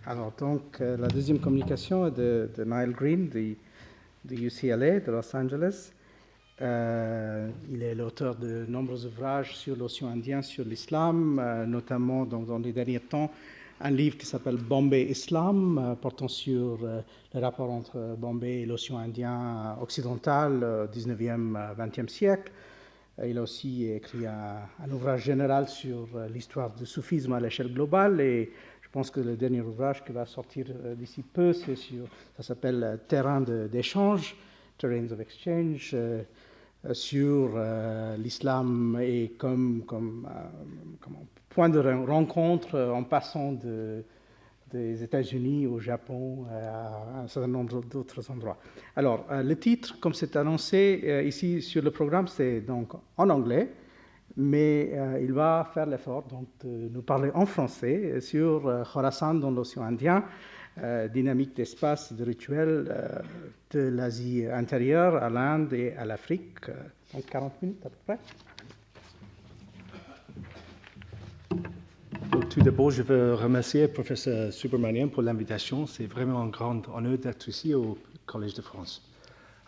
Alors, donc, la deuxième communication est de Niall Green de UCLA, de Los Angeles. Il est l'auteur de nombreux ouvrages sur l'océan Indien, sur l'islam, notamment dans les derniers temps, un livre qui s'appelle Bombay Islam, portant sur le rapport entre Bombay et l'océan Indien occidental, 19e, 20e siècle. Il a aussi écrit un ouvrage général sur l'histoire du soufisme à l'échelle globale, et je pense que le dernier ouvrage qui va sortir d'ici peu, ça s'appelle Terrain d'échange, Terrains of Exchange, sur l'islam et comme point de rencontre en passant des États-Unis au Japon, à un certain nombre d'autres endroits. Alors, le titre, comme c'est annoncé ici sur le programme, c'est donc en anglais, mais il va faire l'effort donc, de nous parler en français sur Khorasan dans l'océan Indien, dynamique d'espace, de rituels de l'Asie intérieure à l'Inde et à l'Afrique. Donc 40 minutes à peu près. Tout d'abord, je veux remercier le professeur Subramanian pour l'invitation. C'est vraiment un grand honneur d'être ici au Collège de France.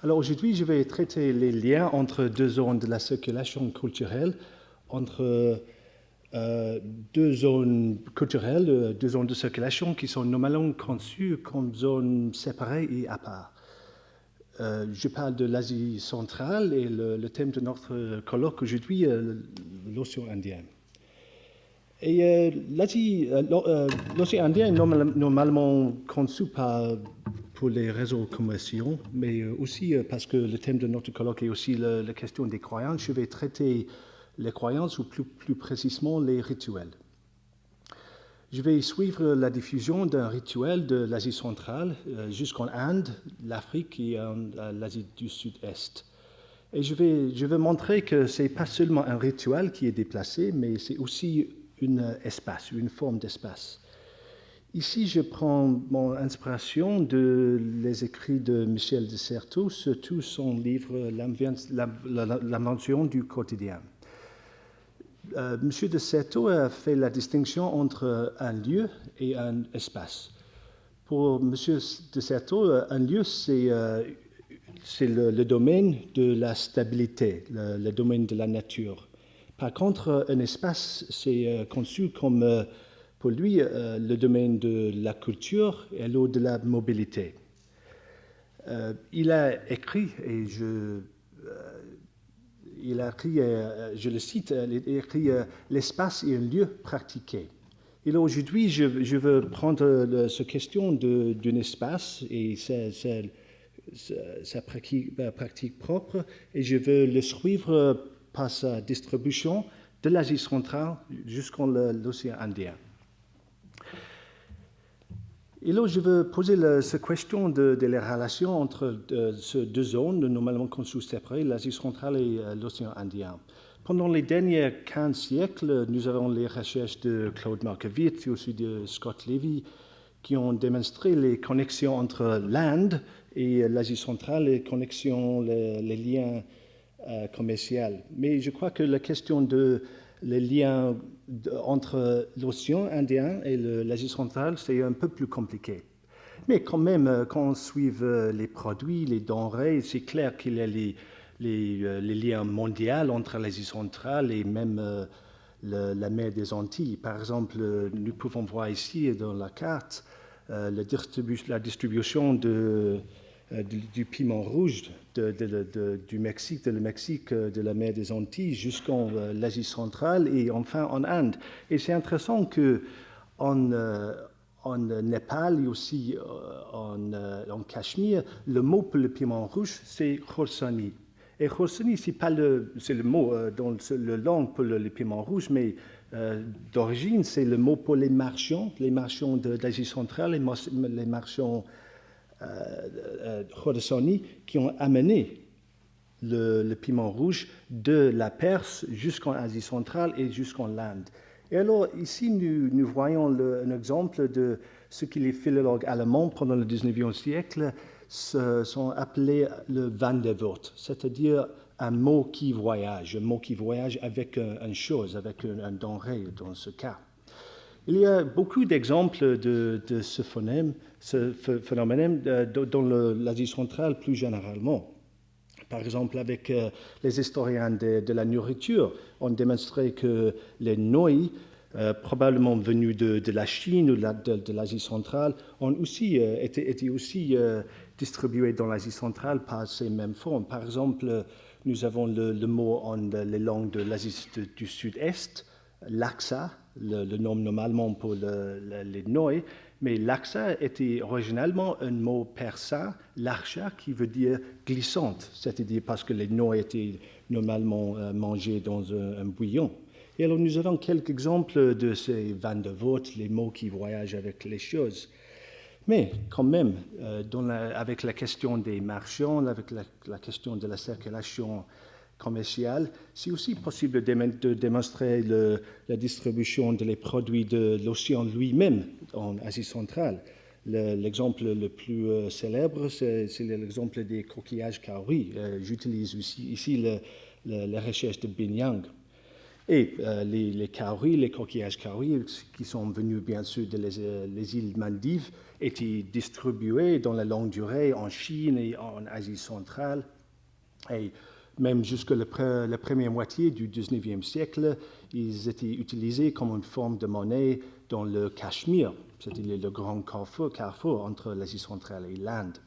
Alors aujourd'hui, je vais traiter les liens entre deux zones de la circulation culturelle, entre deux zones culturelles, deux zones de circulation qui sont normalement conçues comme zones séparées et à part. Je parle de l'Asie centrale et le thème de notre colloque aujourd'hui, l'océan Indien. Et l'océan Indien est normalement conçu pour les réseaux commerciaux, mais aussi parce que le thème de notre colloque est aussi la question des croyances. Je vais traiter les croyances ou plus précisément les rituels. Je vais suivre la diffusion d'un rituel de l'Asie centrale jusqu'en Inde, l'Afrique et l'Asie du Sud-Est. Et je vais montrer que ce n'est pas seulement un rituel qui est déplacé, mais c'est aussi une forme d'espace. Ici, je prends mon inspiration les écrits de Michel de Certeau, surtout son livre L'invention du quotidien. M. de Certeau a fait la distinction entre un lieu et un espace. Pour M. de Certeau, un lieu, c'est le domaine de la stabilité, le domaine de la nature. Par contre, un espace, c'est conçu comme, pour lui, le domaine de la culture et l'autre de la mobilité. Il a écrit, et je le cite, il a écrit « L'espace est un lieu pratiqué ». Et là, aujourd'hui, je veux prendre cette question d'un espace et sa pratique propre, et je veux le suivre par sa distribution de l'Asie centrale jusqu'en l'océan Indien. Et là, je veux poser cette question de la relation entre ces deux zones, normalement conçues séparées, l'Asie centrale et l'océan Indien. Pendant les derniers 15 siècles, nous avons les recherches de Claude Markovits et aussi de Scott Levy qui ont démontré les connexions entre l'Inde et l'Asie centrale, les connexions, les liens commerciaux. Mais je crois que la question les liens entre l'océan Indien et l'Asie centrale, c'est un peu plus compliqué. Mais quand même, quand on suit les produits, les denrées, c'est clair qu'il y a les liens mondiaux entre l'Asie centrale et même la mer des Antilles. Par exemple, nous pouvons voir ici dans la carte la distribution du piment rouge du Mexique, de la mer des Antilles jusqu'en l'Asie centrale et enfin en Inde. Et c'est intéressant qu'en Népal et aussi en Cachemire, le mot pour le piment rouge, c'est khorsani. Et khorsani, c'est le mot dans le langue pour le piment rouge, mais d'origine, c'est le mot pour les marchands d'Asie centrale, les marchands Khorassani qui ont amené le piment rouge de la Perse jusqu'en Asie centrale et jusqu'en Inde. Et alors, ici, nous voyons un exemple de ce que les philologues allemands, pendant le 19e siècle, sont appelés le Wanderwort, c'est-à-dire un mot qui voyage avec une chose, avec un denrée dans ce cas. Il y a beaucoup d'exemples de ce phénomène dans l'Asie centrale plus généralement. Par exemple, avec les historiens de la nourriture, on démontré que les nouilles, probablement venues de la Chine ou de l'Asie centrale, ont aussi été aussi distribuées dans l'Asie centrale par ces mêmes formes. Par exemple, nous avons le mot en les langues de l'Asie du Sud-Est, laksa, le nom normalement pour les nouilles, mais laksa était originalement un mot persan, laksha, qui veut dire glissante, c'est-à-dire parce que les nouilles étaient normalement mangées dans un bouillon. Et alors nous avons quelques exemples de ces van der Voort, les mots qui voyagent avec les choses. Mais quand même, avec la question des marchands, avec la question de la circulation commerciale, c'est aussi possible de démontrer la distribution des produits de l'océan lui-même en Asie centrale. L'exemple le plus célèbre, c'est l'exemple des coquillages kauri. J'utilise ici la recherche de Binyang. Et les coquillages kauri, qui sont venus bien sûr des îles Maldives, étaient distribués dans la longue durée en Chine et en Asie centrale. Et même jusqu'à la première moitié du 19e siècle, ils étaient utilisés comme une forme de monnaie dans le Cachemire, c'est-à-dire le grand carrefour entre l'Asie centrale et l'Inde.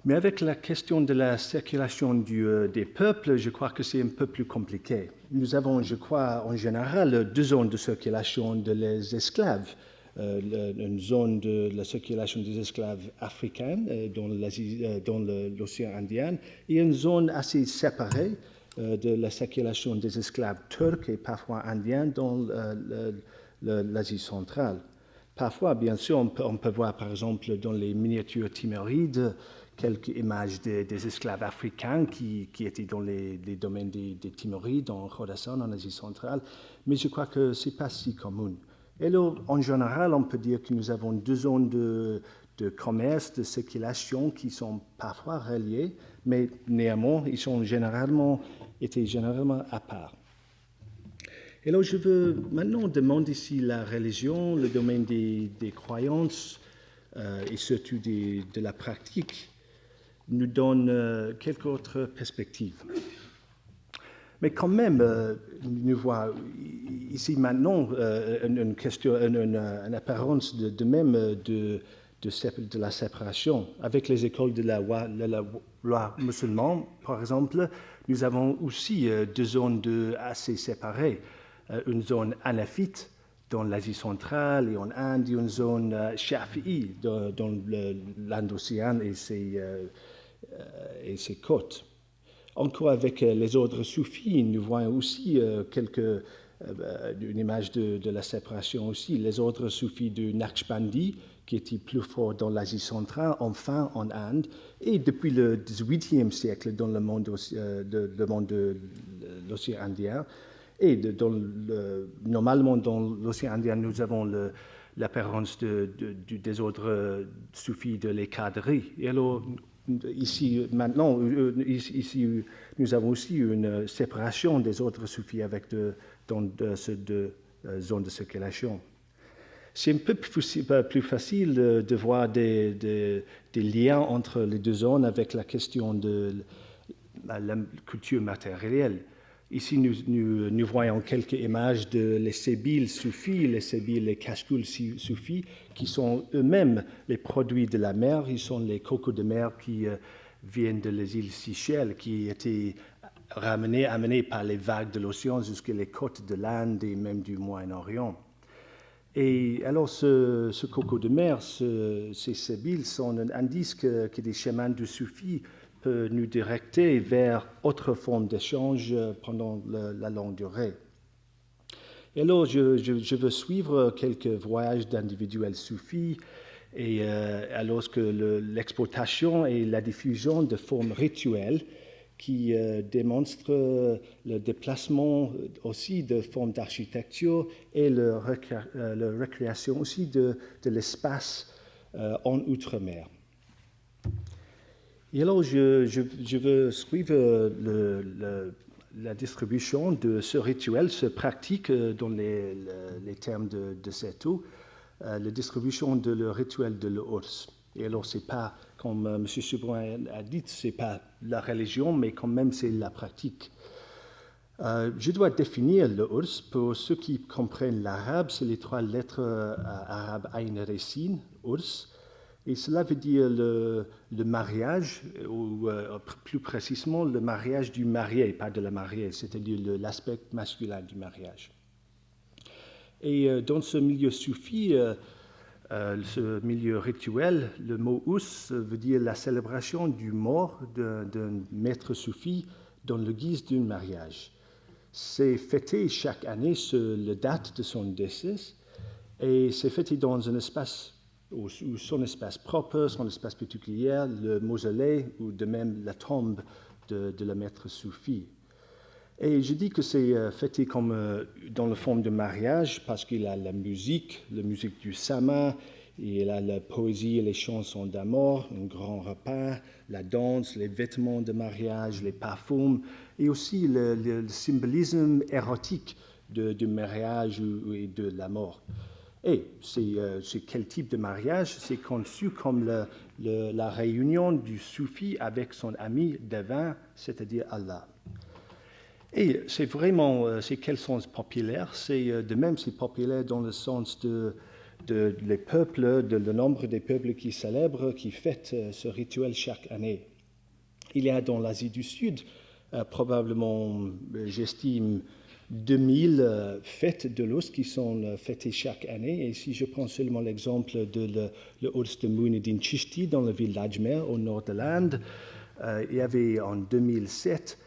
Mais avec la question de la circulation des peuples, je crois que c'est un peu plus compliqué. Nous avons, je crois, en général, deux zones de circulation des esclaves. Une zone de la circulation des esclaves africains dans l'océan Indien et une zone assez séparée de la circulation des esclaves turcs et parfois indiens dans l'Asie centrale. Parfois, bien sûr, on peut voir par exemple dans les miniatures timérides quelques images des esclaves africains qui étaient dans les domaines des Timorides, en Khorasan, en Asie centrale, mais je crois que ce n'est pas si commun. Et là, en général, on peut dire que nous avons deux zones de commerce, de circulation qui sont parfois reliées, mais néanmoins, ils sont étaient généralement à part. Et là, je veux maintenant demander si la religion, le domaine des croyances et surtout de la pratique nous donne quelques autres perspectives. Mais quand même, nous voyons ici maintenant une apparence de même de la séparation. Avec les écoles de la loi musulmane, par exemple, nous avons aussi deux zones assez séparées. Une zone hanafite dans l'Asie centrale et en Inde, et une zone shafi'i dans l'Inde-Océan et ses côtes. Encore avec les ordres soufis, nous voyons aussi une image de la séparation aussi. Les ordres soufis du Naqshbandi, qui étaient plus forts dans l'Asie centrale, enfin en Inde, et depuis le XVIIIe siècle dans le monde de l'océan Indien. Et normalement, dans l'océan Indien, nous avons l'apparence des ordres soufis de les Qadris. Et alors, ici, maintenant, nous avons aussi une séparation des ordres soufis dans ces deux zones de circulation. C'est un peu plus facile de voir des liens entre les deux zones avec la question de la culture matérielle. Ici, nous voyons quelques images les sébiles soufis, les kashkuls soufis, qui sont eux-mêmes les produits de la mer. Ils sont les cocos de mer qui viennent de les îles Seychelles, qui étaient amenés par les vagues de l'océan jusqu'aux côtes de l'Inde et même du Moyen-Orient. Et alors, ce coco de mer, ces sébiles sont un indice que des chemins du soufi peut nous directer vers autre forme d'échange pendant la longue durée. Et alors, je veux suivre quelques voyages d'individuels soufis et alors que l'exploitation et la diffusion de formes rituelles qui démontrent le déplacement aussi de formes d'architecture et la recréation aussi de l'espace en outre-mer. Et alors, je veux suivre la distribution de ce rituel se pratique dans les termes de Seto, la distribution de le rituel de l'ours. Et alors, c'est pas, comme M. Subrin a dit, c'est pas la religion, mais quand même, c'est la pratique. Je dois définir le ours. Pour ceux qui comprennent l'arabe, c'est les 3 lettres arabes Ain Resin, ours. Et cela veut dire le mariage, ou plus précisément le mariage du marié, pas de la mariée, c'est-à-dire l'aspect masculin du mariage. Et dans ce milieu soufi, ce milieu rituel, le mot ous veut dire la célébration du mort d'un maître soufi dans le guise d'un mariage. C'est fêté chaque année sur la date de son décès et c'est fêté dans un espace, ou son espace propre, son espace particulier, le mausolée ou de même la tombe de la maître soufi. Et je dis que c'est fêté comme dans la forme de mariage parce qu'il a la musique du sama, il a la poésie et les chansons d'amour, un grand repas, la danse, les vêtements de mariage, les parfums, et aussi le symbolisme érotique du mariage et de la mort. Et c'est quel type de mariage? C'est conçu comme la réunion du soufi avec son ami divin, c'est-à-dire Allah. Et c'est vraiment, c'est quel sens populaire? C'est de même, c'est populaire dans le sens de les peuples, le nombre des peuples qui célèbrent, qui fêtent ce rituel chaque année. Il y a dans l'Asie du Sud, probablement, j'estime, 2000 fêtes de l'ours qui sont fêtées chaque année. Et si je prends seulement l'exemple de l'ours de Muinuddin Chishti dans la ville d'Ajmer, au nord de l'Inde, il y avait en 2007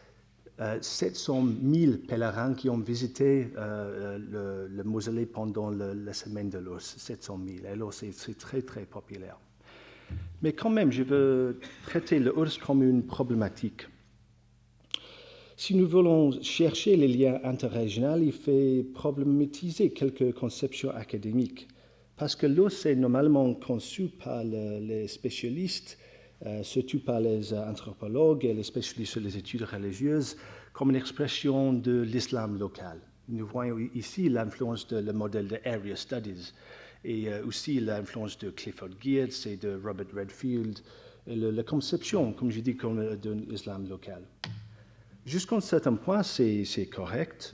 700 000 pèlerins qui ont visité le mausolée pendant la semaine de l'ours, 700 000. Alors c'est très très populaire. Mais quand même, je veux traiter l'ours comme une problématique. Si nous voulons chercher les liens interrégionaux, il faut problématiser quelques conceptions académiques. Parce que l'ours est normalement conçu par les spécialistes, surtout par les anthropologues et les spécialistes sur les études religieuses, comme une expression de l'islam local. Nous voyons ici l'influence du modèle de Area Studies et aussi l'influence de Clifford Geertz et de Robert Redfield, et la conception, comme je dis, d'un islam local. Jusqu'à un certain point, c'est correct.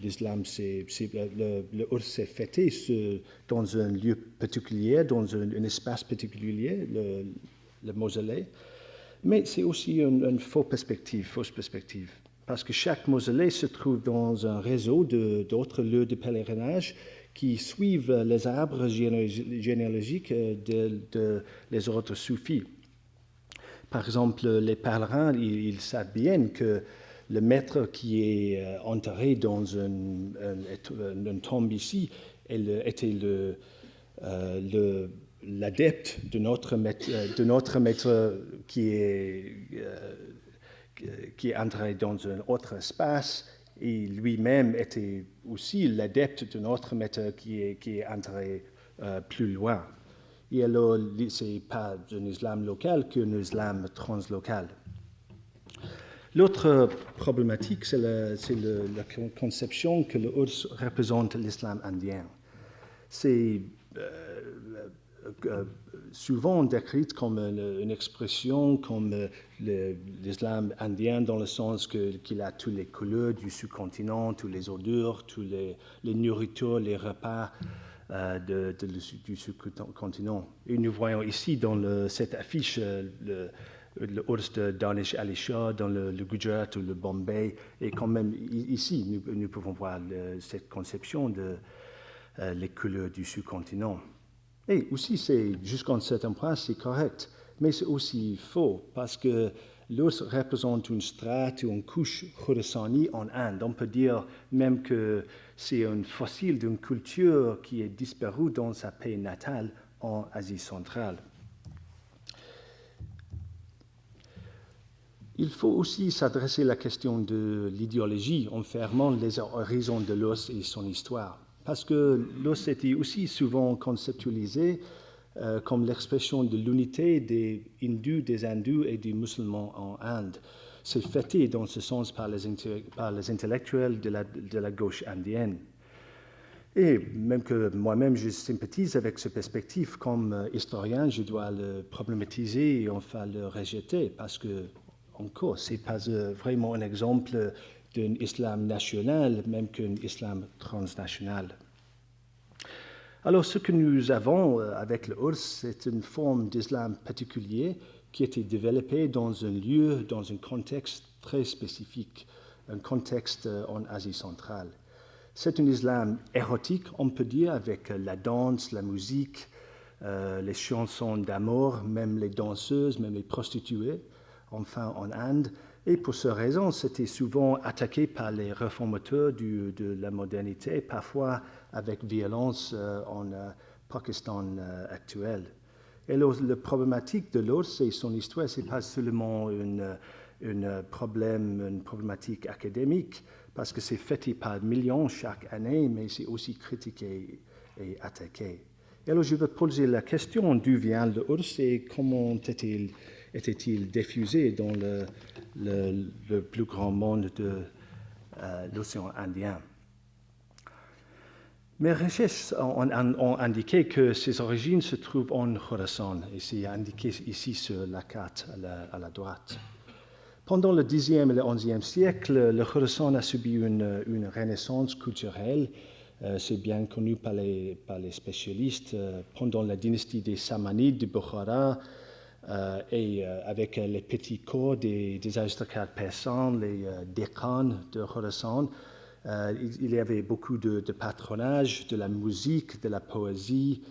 L'islam, le ours est fêté dans un lieu particulier, dans un espace particulier, le mausolée. Mais c'est aussi une fausse perspective. Parce que chaque mausolée se trouve dans un réseau d'autres lieux de pèlerinage qui suivent les arbres généalogiques des autres soufis. Par exemple, les pèlerins, ils savent bien que le maître qui est enterré dans une tombe ici était l'adepte de notre maître qui est enterré dans un autre espace, et lui-même était aussi l'adepte de notre maître qui est enterré plus loin. Et alors, ce n'est pas un islam local qu'un islam translocal. L'autre problématique, c'est la conception que le ours représente l'islam indien. C'est souvent décrite comme une expression comme l'islam indien dans le sens qu'il a toutes les couleurs du sous-continent, toutes les odeurs, toutes les nourritures, les repas du sous-continent. Et nous voyons ici dans cette affiche le ours de Danish Ali Shah dans le Gujarat ou le Bombay. Et quand même, ici, nous pouvons voir cette conception de les couleurs du sous-continent. Et aussi, jusqu'à un certain point, c'est correct. Mais c'est aussi faux, parce que l'ours représente une strate ou une couche Khorasani en Inde. On peut dire même que c'est un fossile d'une culture qui est disparue dans sa pays natale en Asie centrale. Il faut aussi s'adresser à la question de l'idéologie en fermant les horizons de l'os et son histoire. Parce que l'os était aussi souvent conceptualisé comme l'expression de l'unité des hindous et des musulmans en Inde. c'est fêté dans ce sens par les intellectuels de la gauche indienne. Et même que moi-même, je sympathise avec cette perspective, comme historien, je dois le problématiser et enfin le rejeter, parce que, encore, ce n'est pas vraiment un exemple d'un islam national, même qu'un islam transnational. Alors, ce que nous avons avec le Urs, c'est une forme d'islam particulier qui a été développée dans un lieu, dans un contexte très spécifique, un contexte en Asie centrale. C'est un islam érotique, on peut dire, avec la danse, la musique, les chansons d'amour, même les danseuses, même les prostituées, enfin en Inde. Et pour cette raison, c'était souvent attaqué par les réformateurs de la modernité, parfois avec violence en Pakistan actuel. Et la problématique de l'Urs, c'est son histoire, ce n'est pas seulement une problématique académique, parce que c'est fêté par millions chaque année, mais c'est aussi critiqué et attaqué. Et alors je vais poser la question d'où vient le Urs et comment était-il diffusé dans le plus grand monde de l'océan Indien. Mes recherches ont indiqué que ses origines se trouvent en Khorasan, et c'est indiqué ici sur la carte à la droite. Pendant le Xe et le XIe siècle, le Khorasan a subi une renaissance culturelle. C'est bien connu par les spécialistes. Pendant la dynastie des Samanides de Bukhara, et avec les petits corps des aristocrates persans, les Dekhans de Khorasan, il y avait beaucoup de patronage, de la musique, de la poésie,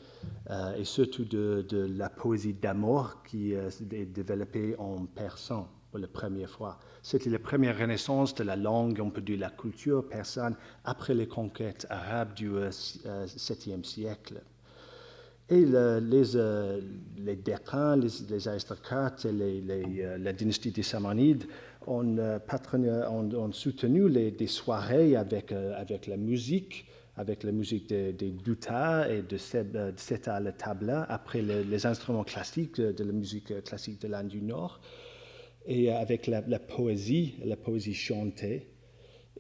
et surtout de la poésie d'amour qui est développée en persan pour la première fois. C'était la première renaissance de la langue, on peut dire la culture persane, après les conquêtes arabes du 7e siècle. Et les Dekhans, les aristocrates et la dynastie des Samanides ont soutenu des soirées avec la musique des dutas et de setar le tabla, après les instruments classiques de la musique classique de l'Inde du Nord, et avec la poésie chantée.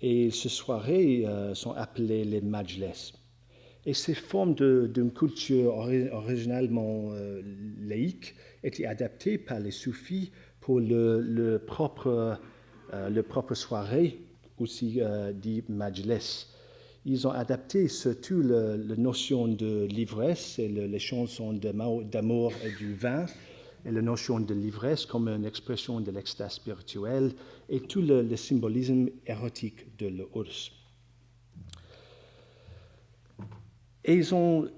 Et ces soirées sont appelées les majlis. Et ces formes d'une culture originalement laïque étaient adaptées par les soufis pour le propre soirée, aussi dit majlis. Ils ont adapté surtout la notion de l'ivresse et les chansons d'amour et du vin, et la notion de l'ivresse comme une expression de l'extase spirituelle, et tout le symbolisme érotique de l'Urs. Et ils ont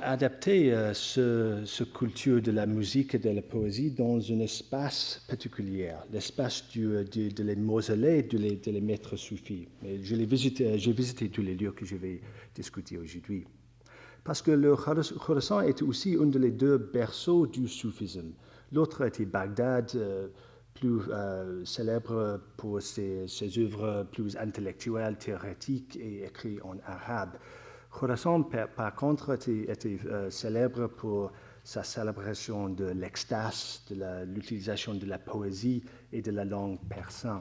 adapté cette culture de la musique et de la poésie dans un espace particulier, l'espace de les mausolées, de les maîtres soufis. J'ai visité tous les lieux que je vais discuter aujourd'hui. Parce que le Khorasan était aussi un des deux berceaux du soufisme. L'autre était Bagdad, plus célèbre pour ses œuvres plus intellectuelles, théoriques et écrites en arabe. Khorasan, par contre, était célèbre pour sa célébration de l'extase, de l'utilisation de la poésie et de la langue persane.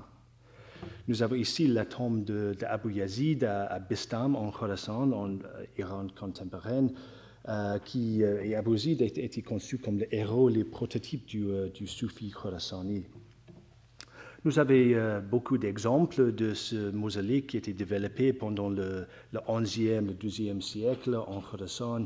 Nous avons ici la tombe d'Abu Yazid à Bistam, en Khorasan, en Iran contemporain, et Abu Yazid a été conçu comme le héros, le prototype du soufi khorasani. Nous avons beaucoup d'exemples de ce mausolée qui a été développé pendant le 11e, le 12e siècle en Khorasan.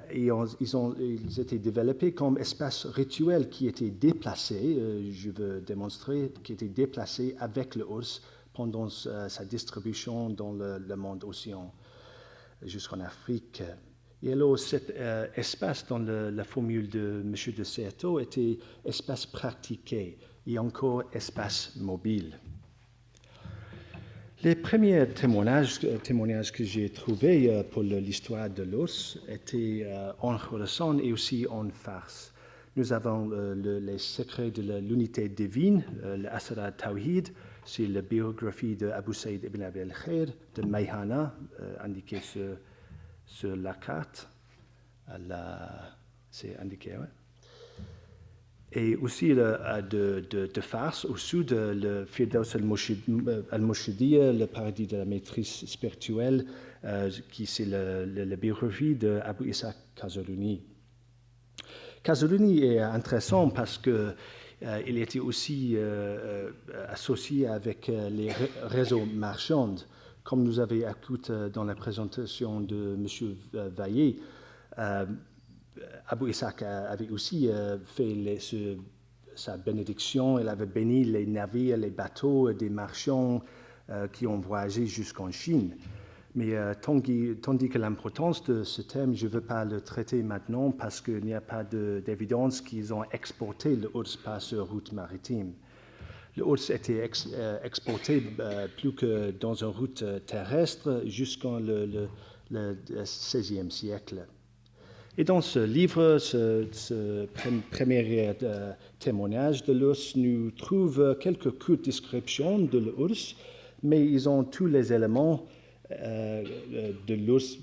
Et ils étaient développés comme espace rituel qui était déplacé, je veux démontrer, qui était déplacé avec le Urs pendant sa distribution dans le monde océan jusqu'en Afrique. Et alors cet espace dans la formule de M. de Certeau était espace pratiqué et encore espace mobile. Les premiers témoignages que j'ai trouvés pour l'histoire de l'Urs étaient en Khorasan et aussi en Fars. Nous avons les secrets de l'unité divine, l'Asrar Tawhid, c'est la biographie d'Abu Saïd ibn Abi al-Khair de Mayhana, indiqué sur la carte. C'est indiqué, oui. Et aussi de Fars, au sud, le Firdaus al-Moshidiyya, le paradis de la maîtrise spirituelle, qui c'est la biographie d'Abu Ishaq Kazaruni. Kazaruni est intéressant parce qu'il était aussi associé avec les réseaux marchands. Comme nous avons écouté dans la présentation de M. Vaillé, Abu Ishaq avait aussi fait sa bénédiction. Il avait béni les navires, les bateaux des marchands qui ont voyagé jusqu'en Chine. Mais tandis que l'importance de ce thème, je ne veux pas le traiter maintenant parce qu'il n'y a pas d'évidence qu'ils ont exporté le Urs par cette route maritime. Le Urs était exporté plus que dans une route terrestre jusqu'en le XVIe siècle. Et dans ce livre, ce premier témoignage de l'Urs, nous trouvons quelques courtes descriptions de l'Urs, mais ils ont tous les éléments de l'Urs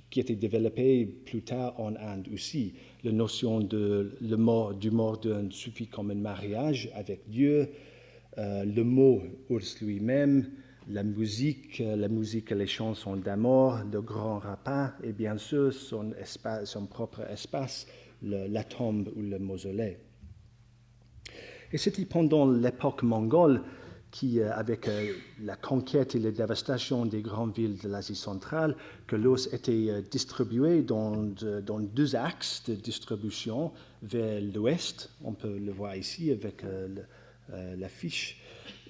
qui étaient développés plus tard en Inde aussi. La notion du mort d'un suffit comme un mariage avec Dieu, le mot Urs lui-même, la musique et les chansons d'amour, le grand repas et bien sûr son propre espace, la tombe ou le mausolée. Et c'était pendant l'époque mongole qui, avec la conquête et la dévastation des grandes villes de l'Asie centrale, que l'os était distribué dans deux axes de distribution vers l'ouest, on peut le voir ici avec l'affiche,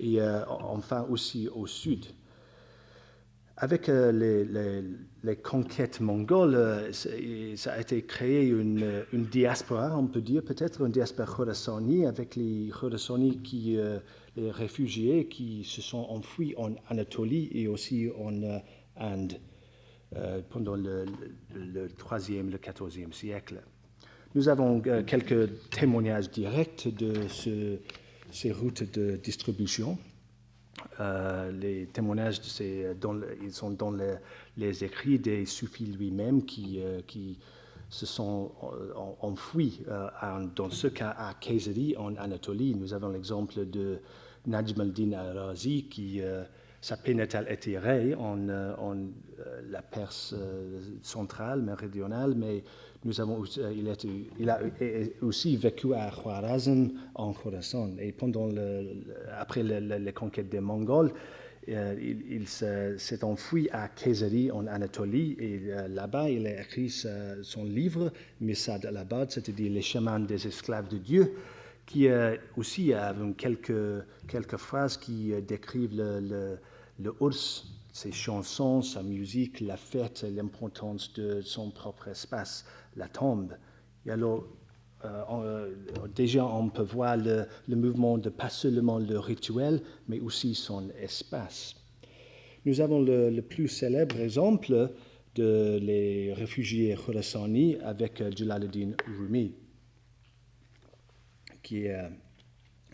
et enfin aussi au sud. Avec les conquêtes mongoles, ça a été créé une diaspora, on peut dire peut-être une diaspora Khorasani, avec les Khorasani les réfugiés qui se sont enfuis en Anatolie et aussi en Inde pendant le 3e, le 14e siècle. Nous avons quelques témoignages directs de ces routes de distribution. Les témoignages, ils sont dans les écrits des soufis lui-même qui se sont enfouis, dans ce cas à Kayseri, en Anatolie. Nous avons l'exemple de Najm al-Din al-Razi qui sa paix natale était Rey en la Perse centrale, méridionale, mais il a aussi vécu à Khwarazm en Khorasan. Et après les conquêtes des Mongols, il s'est enfui à Kayseri en Anatolie et là-bas il a écrit son livre Misad al-Abad, c'est-à-dire les chemins des esclaves de Dieu, qui aussi a quelques phrases qui décrivent le Urs, ses chansons, sa musique, la fête, l'importance de son propre espace, la tombe. Et alors, déjà, on peut voir le mouvement de pas seulement le rituel, mais aussi son espace. Nous avons le plus célèbre exemple de les réfugiés Khorasani avec Jalaluddin Rumi, qui a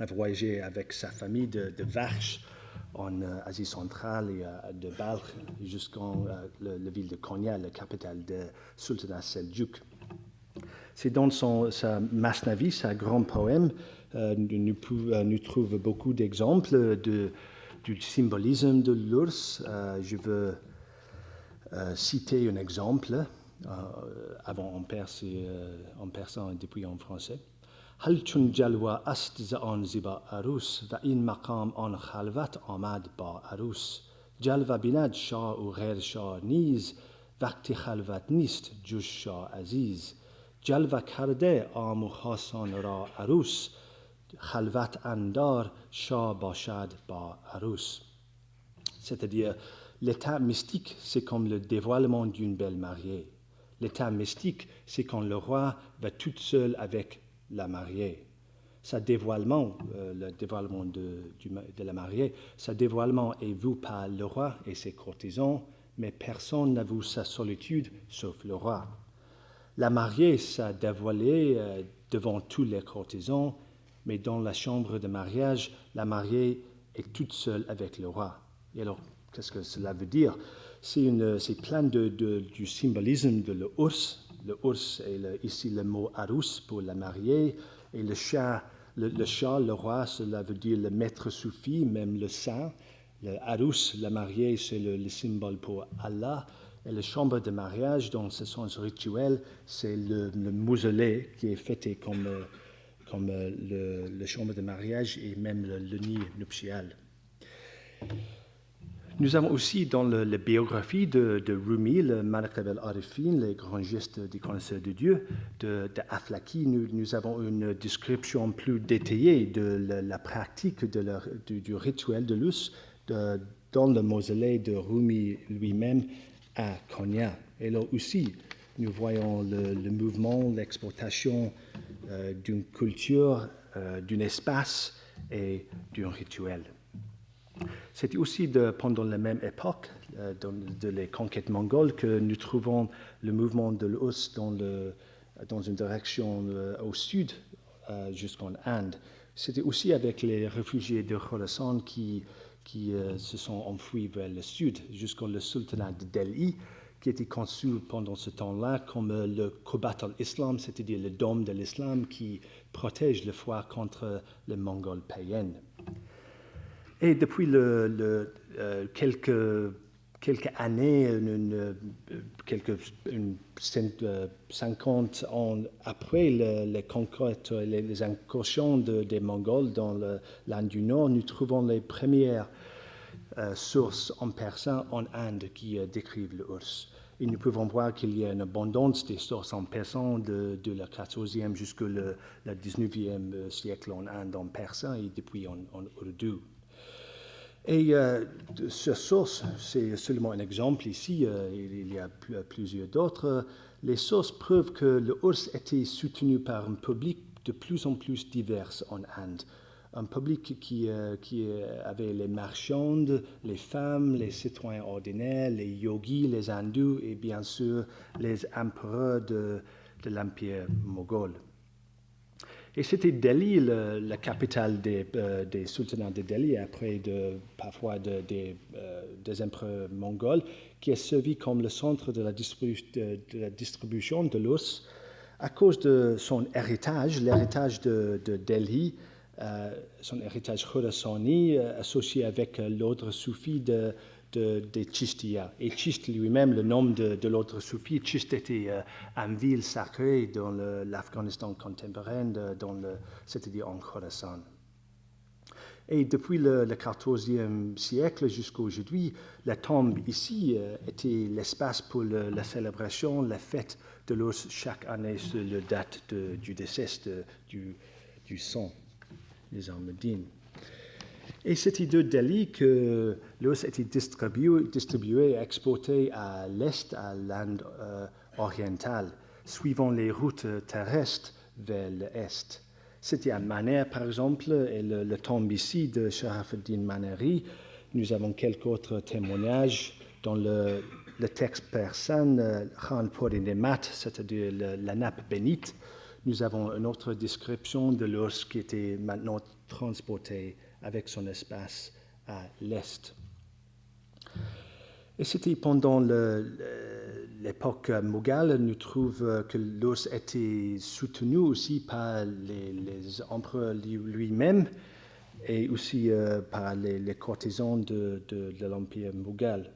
voyagé avec sa famille de Varch en Asie centrale et de Balkh jusqu'en la ville de Konya, la capitale de Sultanat Seljuk. C'est dans sa Masnavi, sa grand poème, nous trouvons beaucoup d'exemples du symbolisme de l'ours. Je veux citer un exemple, avant en persan et depuis en français. هل چون جلوه است ز آن زیبا عروس و این مقام آن خلوت آمد با عروس جلوه بیند شاه و غیر شاه نیز وقتی خلوت نیست جز شاه عزیز جلوه کرده عام و خاصان را عروس خلوت اندار شاه باشد با عروس. C'est-à-dire, l'état mystique, c'est comme le dévoilement d'une belle mariée. L'état mystique, c'est quand le roi va tout seul avec la mariée. Sa dévoilement, le dévoilement de la mariée, sa dévoilement est vu par le roi et ses courtisans, mais personne n'a vu sa solitude sauf le roi. La mariée s'est dévoilée devant tous les courtisans, mais dans la chambre de mariage, la mariée est toute seule avec le roi. Et alors, qu'est-ce que cela veut dire? C'est plein du symbolisme de l'ours. Le ours est ici le mot arus pour la mariée, Et le chat, le roi, cela veut dire le maître soufi, même le saint. Le arus, la mariée, c'est le symbole pour Allah. Et la chambre de mariage, dans ce sens rituel, c'est le mausolée qui est fêté comme le chambre de mariage et même le nid nuptial. Nous avons aussi dans la biographie de Rumi, le Manaqib al-Arifin, les grands gestes des connaisseurs de Dieu, de Aflaki, nous avons une description plus détaillée de la pratique du rituel de l'us dans le mausolée de Rumi lui-même à Konya. Et là aussi, nous voyons le mouvement, l'exportation d'une culture, d'un espace et d'un rituel. C'était aussi pendant la même époque, de les conquêtes mongoles, que nous trouvons le mouvement de l'Us dans une direction au sud, jusqu'en Inde. C'était aussi avec les réfugiés de Khorasan qui se sont enfuis vers le sud, jusqu'au sultanat de Delhi, qui était conçu pendant ce temps-là comme le Qubat al-Islam, c'est-à-dire le dôme de l'islam qui protège le foi contre les Mongols païens. Et depuis quelques années, 50 ans après les conquêtes, les incursions des Mongols dans l'Inde du Nord, nous trouvons les premières sources en persan en Inde qui décrivent l'ours. Et nous pouvons voir qu'il y a une abondance des sources en persan de le 14e jusqu'au 19e siècle en Inde en persan et depuis en ourdou. Et cette source, c'est seulement un exemple ici, il y a plusieurs d'autres. Les sources prouvent que l'ours était soutenu par un public de plus en plus divers en Inde. Un public qui avait les marchandes, les femmes, les citoyens ordinaires, les yogis, les hindous et bien sûr les empereurs de l'Empire moghol. Et c'était Delhi, la capitale des sultanats de Delhi, après parfois des empereurs mongols, qui est servi comme le centre de la distribution de l'os à cause de son héritage, l'héritage de Delhi, son héritage khorasani, associé avec l'ordre soufi des Chishtiya. Et Chisht lui-même, le nom de l'ordre soufi, Chisht était une ville sacrée dans l'Afghanistan contemporain, c'est-à-dire en Khorasan. Et depuis le XIVe siècle jusqu'à aujourd'hui, la tombe ici était l'espace pour la célébration, la fête de l'os chaque année sur la date du décès du sang des Ahmadines. Et c'était de Delhi que l'os était distribué et exporté à l'est, à l'Inde orientale, suivant les routes terrestres vers l'est. C'était à Maner, par exemple, et le tombe ici de Sharafuddin Maneri. Nous avons quelques autres témoignages dans le texte persan, Khan Porinemat, c'est-à-dire la nappe bénite. Nous avons une autre description de l'os qui était maintenant transporté avec son espace à l'est. Et c'était pendant l'époque moghole, nous trouvons que l'os était soutenu aussi par les empereurs lui-même et aussi par les courtisans de l'Empire moghol.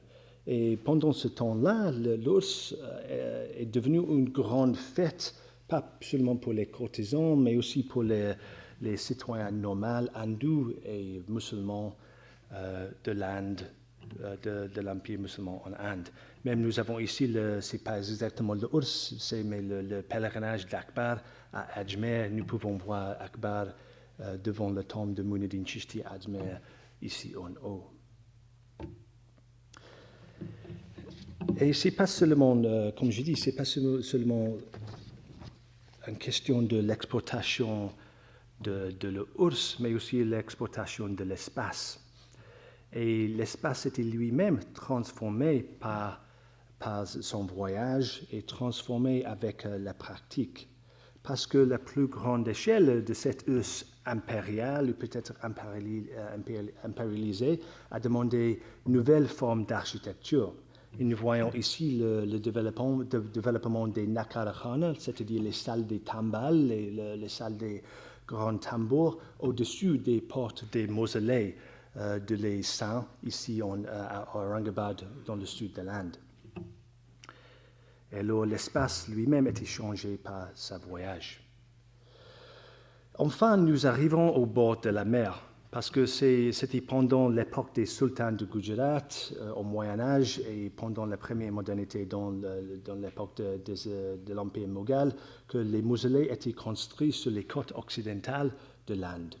Et pendant ce temps-là, l'os est devenu une grande fête, pas seulement pour les courtisans, mais aussi pour les citoyens normaux, hindous et musulmans de l'Inde, de l'Empire musulman en Inde. Même nous avons ici, ce n'est pas exactement le Urs, mais le pèlerinage d'Akbar à Ajmer. Nous pouvons voir Akbar devant le tombe de Muinuddin Chishti à Ajmer, ici en haut. Et ce n'est pas seulement, comme je dis, ce n'est pas seulement une question de l'exportation de l'ours, mais aussi l'exportation de l'espace. Et l'espace était lui-même transformé par son voyage et transformé avec la pratique. Parce que la plus grande échelle de cette us impériale, ou peut-être impérialisée, a demandé une nouvelle forme d'architecture. Et nous voyons ici le développement des Nakarakhana, c'est-à-dire les salles des tambals, les salles grands tambours au-dessus des portes des mausolées de les saints, ici à Aurangabad, dans le sud de l'Inde. Et alors, l'espace lui-même était changé par sa voyage. Enfin, nous arrivons au bord de la mer, parce que c'était pendant l'époque des sultans de Gujarat, au Moyen-Âge, et pendant la première modernité dans l'époque de l'Empire moghal, que les mausolées étaient construits sur les côtes occidentales de l'Inde.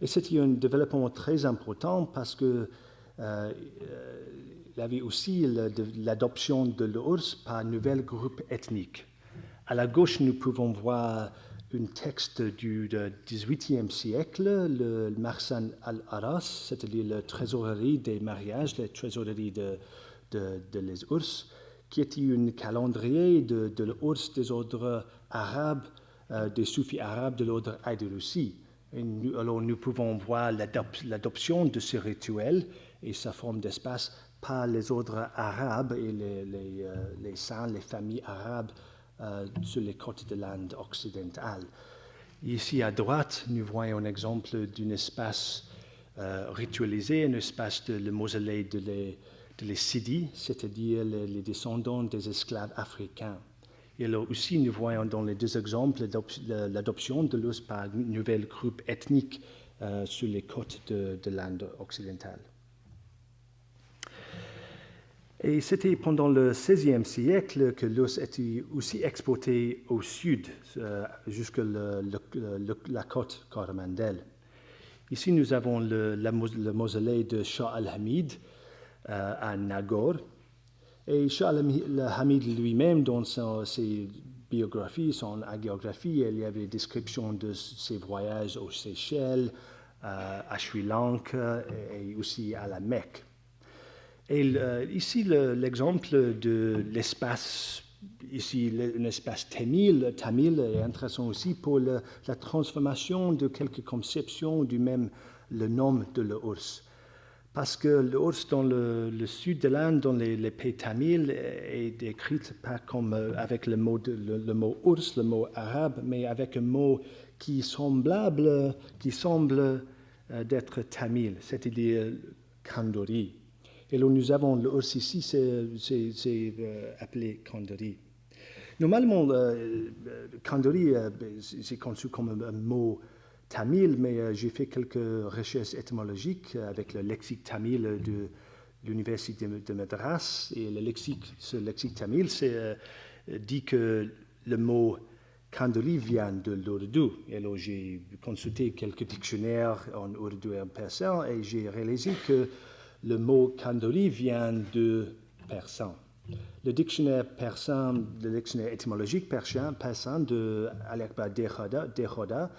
Et c'était un développement très important parce que il y avait aussi l'adoption de l'ours par un nouvel groupe ethnique. À la gauche, nous pouvons voir un texte du XVIIIe siècle, le Marsan al-Aras, c'est-à-dire la trésorerie des mariages, la trésorerie de les ours, qui était un calendrier de l'ours des ordres arabes, des soufis arabes de l'ordre Aïd-Russi. Alors nous pouvons voir l'adoption de ce rituel et sa forme d'espace par les ordres arabes et les saints, les familles arabes sur les côtes de l'Inde occidentale. Ici à droite, nous voyons un exemple d'un espace ritualisé, un espace de le mausolée de les Sidi, c'est-à-dire les descendants des esclaves africains. Et là aussi, nous voyons dans les deux exemples l'adoption de l'ours par un nouvel groupe ethnique sur les côtes de l'Inde occidentale. Et c'était pendant le XVIe siècle que l'os était aussi exporté au sud, jusqu'à la côte Coromandel. Ici, nous avons le mausolée de Shah al-Hamid à Nagaur. Et Shah al-Hamid lui-même, dans ses biographies, son hagiographie, il y avait des descriptions de ses voyages aux Seychelles, à Sri Lanka et aussi à la Mecque. Et ici, l'exemple de l'espace, ici, un espace tamil est intéressant aussi pour la transformation de quelques conceptions du même le nom de l'ours. Parce que l'ours dans le sud de l'Inde, dans les pays tamils, est décrit pas comme avec le mot ours, le mot arabe, mais avec un mot qui semble d'être tamil, c'est-à-dire kandori. Et là, nous avons l'ours ici, c'est appelé kandori. Normalement, kandori, c'est conçu comme un mot tamil, mais j'ai fait quelques recherches étymologiques avec le lexique tamil de l'université de Madras. Et ce lexique tamil dit que le mot kandori vient de l'ourdou. Et là, j'ai consulté quelques dictionnaires en ourdou et en persan et j'ai réalisé que le mot kandori vient de persan. Le dictionnaire persan, le dictionnaire étymologique persan de Al-Akbar Dekhoda,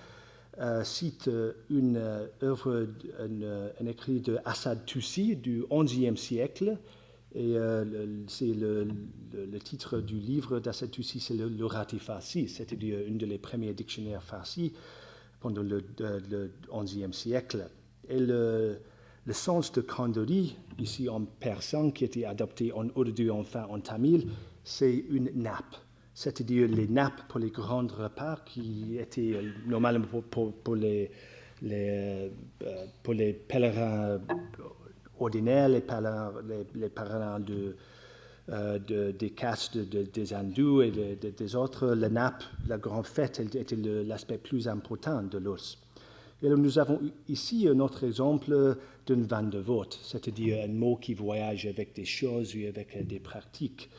cite une œuvre, un écrit de Asad Tusi du XIe siècle. Et c'est le titre du livre d'Asad Tusi, c'est le Rati Farsi, c'est-à-dire une des premiers dictionnaires farsi pendant le XIe siècle. Et le sens de kandori, ici en persan, qui était adopté en ourdou, enfin en tamil, c'est une nappe. C'est-à-dire les nappes pour les grands repas qui étaient normalement pour les pèlerins ordinaires, les pèlerins des castes des hindous et des autres. La nappe, la grande fête, était l'aspect plus important de l'os. Et alors nous avons ici un autre exemple d'un van de vote, c'est-à-dire un mot qui voyage avec des choses et avec des pratiques.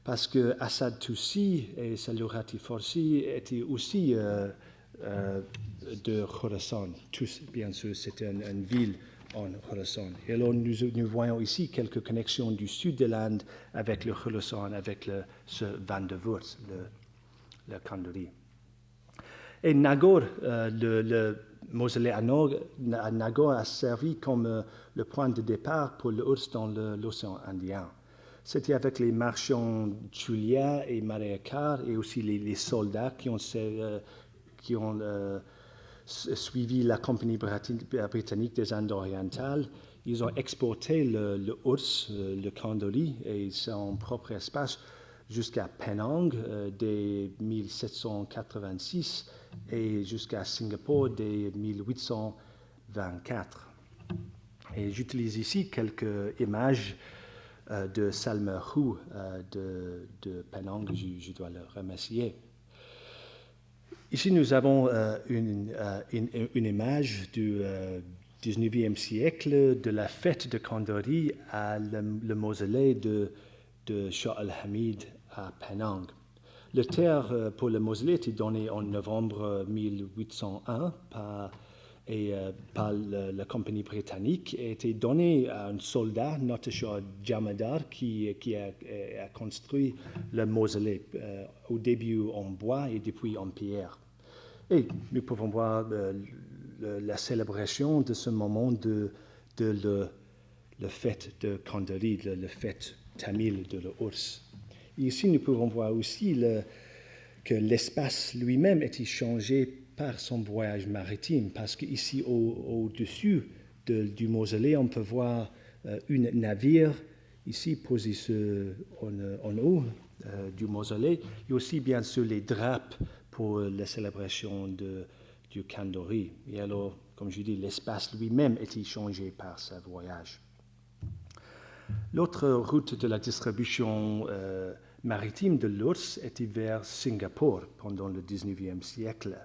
Parce que Asad Tusi et Salurati Farsi étaient aussi de Khorasan. Tous, bien sûr, c'était une ville en Khorasan. Et alors nous voyons ici quelques connexions du sud de l'Inde avec le Khorasan, avec ce van de vote, le kandori. Et Nagaur, le mausolée à Nagaur a servi comme le point de départ pour l'ours dans l'océan Indien. C'était avec les marchands Julia et Mariakar et aussi les soldats qui ont suivi la compagnie britannique des Indes orientales. Ils ont exporté l'ours, le kandori et son propre espace jusqu'à Penang dès 1786. et jusqu'à Singapour dès 1824. Et j'utilise ici quelques images de Salma Hu de Penang, je dois le remercier. Ici, nous avons une image du 19e siècle de la fête de Kandori à le mausolée de Shah Al-Hamid à Penang. Le terre pour le mausolée était donné en novembre 1801 par la compagnie britannique et était donné à un soldat, Notteshah Jamadar, qui a construit le mausolée au début en bois et depuis en pierre. Et nous pouvons voir la célébration de ce moment de la fête de Kandori, la fête tamile de l'ours. Ici, nous pouvons voir aussi que l'espace lui-même était changé par son voyage maritime, parce qu'ici, au-dessus du mausolée, on peut voir un navire ici posé en haut du mausolée, et aussi bien sûr les drapes pour la célébration du Kandori. Et alors, comme je dis, l'espace lui-même était changé par ce voyage. L'autre route de la distribution maritime de l'ours était vers Singapour pendant le 19e siècle.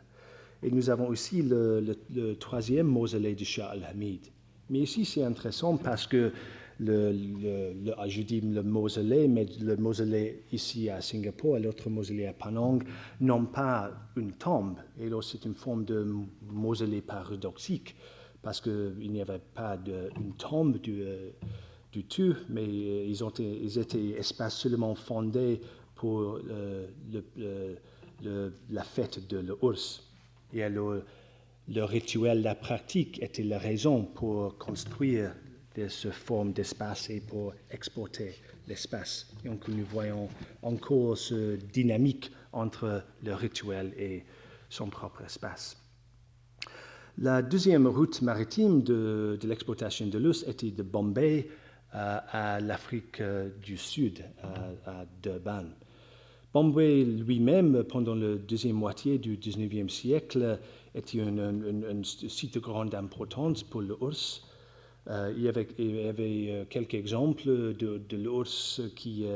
Et nous avons aussi le troisième mausolée de Shah Al-Hamid. Mais ici, c'est intéressant parce que je dis le mausolée, mais le mausolée ici à Singapour et l'autre mausolée à Penang n'ont pas une tombe. Et là, c'est une forme de mausolée paradoxique parce qu'il n'y avait pas une tombe du tout, mais ils étaient espaces seulement fondés pour la fête de l'ours. Et alors, le rituel, la pratique était la raison pour construire cette forme d'espace et pour exporter l'espace. Donc nous voyons encore cette dynamique entre le rituel et son propre espace. La deuxième route maritime de l'exportation de l'os était de Bombay à l'Afrique du Sud, à Durban. Bombay lui-même, pendant la deuxième moitié du 19e siècle, était un site de grande importance pour l'ours. Il y avait quelques exemples de l'ours qui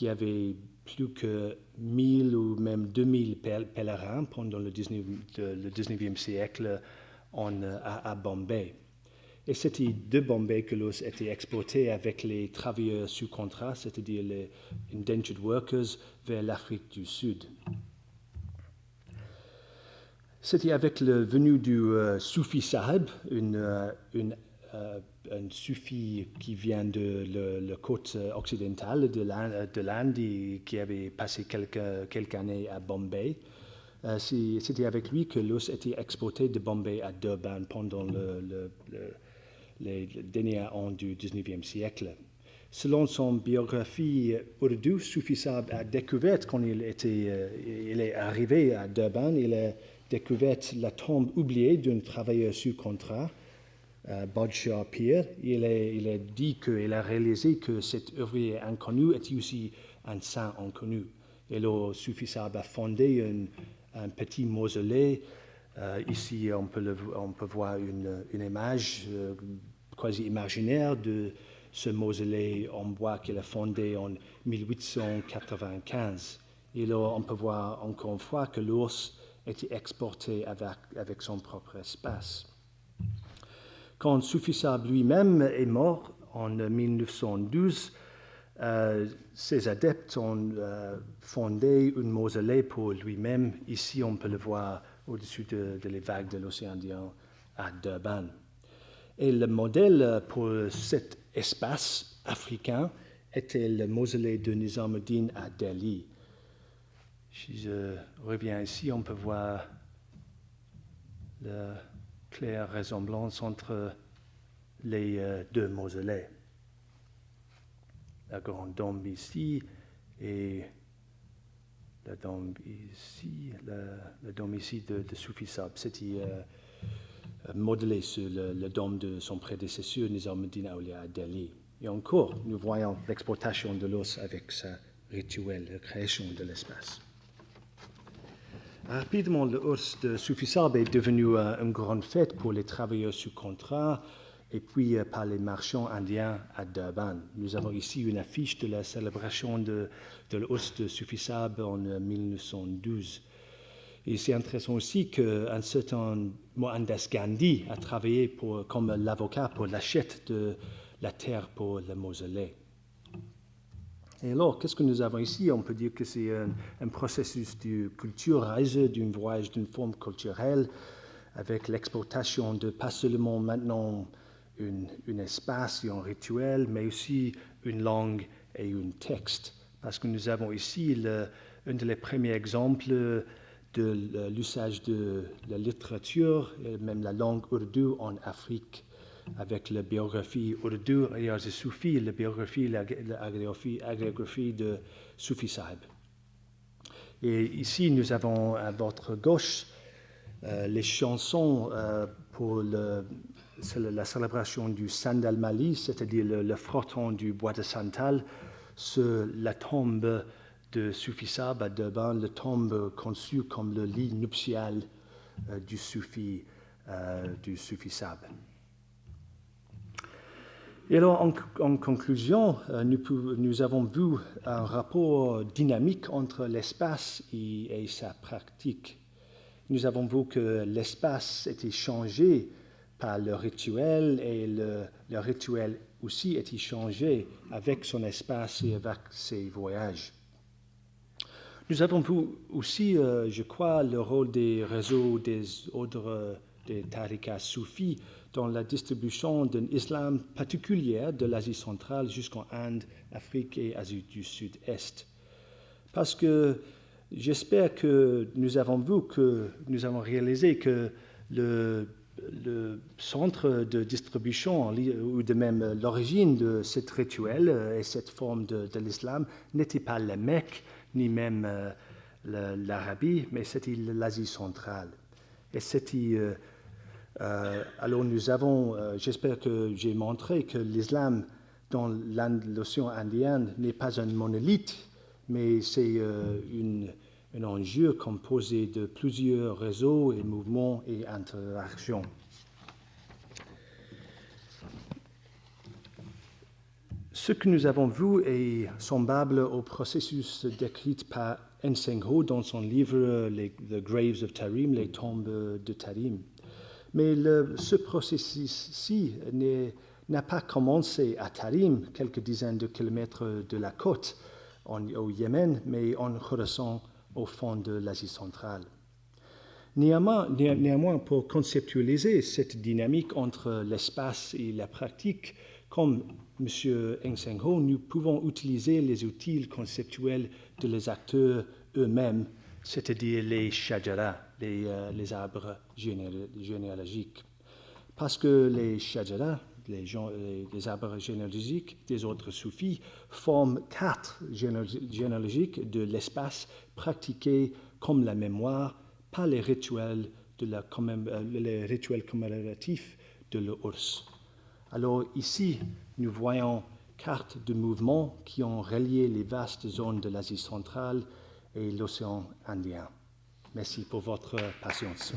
avait plus que 1000 ou même 2000 pèlerins pendant le 19e siècle à Bombay. Et c'était de Bombay que l'os était exporté avec les travailleurs sous contrat, c'est-à-dire les indentured workers, vers l'Afrique du Sud. C'était avec la venue du Soufi Sahib, un soufi qui vient de la côte occidentale de l'Inde et qui avait passé quelques années à Bombay. C'était avec lui que l'os était exporté de Bombay à Durban pendant les derniers ans du 19e siècle. Selon son biographie ourdou, Soufi Sahib a découvert quand il est arrivé à Durban, il a découvert la tombe oubliée d'un travailleur sous contrat, Badshah Pir. Il a dit qu'il a réalisé que cet ouvrier inconnu était aussi un saint inconnu. Et là, Soufi Sahib a fondé un petit mausolée. Ici, on peut voir une image quasi imaginaire de ce mausolée en bois qu'il a fondé en 1895. Et là, on peut voir encore une fois que l'ours était exporté avec son propre espace. Quand Soufi Sahib lui-même est mort en 1912, ses adeptes ont fondé une mausolée pour lui-même. Ici, on peut le voir au-dessus des vagues de l'océan Indien à Durban. Et le modèle pour cet espace africain était le mausolée de Nizamuddin à Delhi. Si je reviens ici, on peut voir la claire ressemblance entre les deux mausolées. La grande dôme ici et la dôme ici, la dôme ici de Soufi Sahib. C'était modelé sur le dôme de son prédécesseur Nizamuddin Aulia à Delhi. Et encore, nous voyons l'exportation de l'os avec sa rituel, la création de l'espace. Rapidement, le ours de Sufisab est devenu une grande fête pour les travailleurs sous contrat et puis par les marchands indiens à Durban. Nous avons ici une affiche de la célébration de l'ours de Sufisab en 1912. Et c'est intéressant aussi qu'un certain Mohandas Gandhi a travaillé comme l'avocat pour l'achat de la terre pour le mausolée. Et alors, qu'est-ce que nous avons ici? On peut dire que c'est un processus de culturreise, d'un voyage d'une forme culturelle, avec l'exportation de pas seulement maintenant un espace et un rituel, mais aussi une langue et un texte. Parce que nous avons ici un des premiers exemples de l'usage de la littérature et même la langue ourdou en Afrique, avec la biographie ourdou Riaz Soufi, la biographie de Soufi Sahib. Et ici, nous avons à votre gauche les chansons pour la célébration du Sandal Mali, c'est-à-dire le frottement du bois de santal sur la tombe de Soufi Sahib à Durban, la tombe conçue comme le lit nuptial du Soufi Sahib. Et alors, en conclusion, nous avons vu un rapport dynamique entre l'espace et sa pratique. Nous avons vu que l'espace était changé par le rituel et le rituel aussi était changé avec son espace et avec ses voyages. Nous avons vu aussi, je crois, le rôle des réseaux des ordres des tariqas soufis dans la distribution d'un islam particulier de l'Asie centrale jusqu'en Inde, Afrique et Asie du Sud-Est. Parce que j'espère que nous avons réalisé que le centre de distribution ou de même l'origine de ce rituel et cette forme de l'islam n'était pas la Mecque ni même l'Arabie, mais c'était l'Asie centrale. Et c'était alors j'espère que j'ai montré que l'islam dans l'océan Indien n'est pas un monolithe, mais c'est un enjeu composé de plusieurs réseaux et mouvements et interactions. Ce que nous avons vu est semblable au processus décrit par Nseng Ho dans son livre The Graves of Tarim, les tombes de Tarim. Mais ce processus-ci n'a pas commencé à Tarim, quelques dizaines de kilomètres de la côte au Yémen, mais en Khorasan, au fond de l'Asie centrale. Néanmoins, pour conceptualiser cette dynamique entre l'espace et la pratique, comme M. Nseng Ho, nous pouvons utiliser les outils conceptuels de les acteurs eux-mêmes, c'est-à-dire les shajara, les arbres généalogiques. Parce que les shajara, les arbres généalogiques des autres soufis, forment 4 généalogiques de l'espace pratiqués comme la mémoire par les rituels commémoratifs de l'ours. Alors ici, nous voyons cartes de mouvements qui ont relié les vastes zones de l'Asie centrale et l'océan Indien. Merci pour votre patience.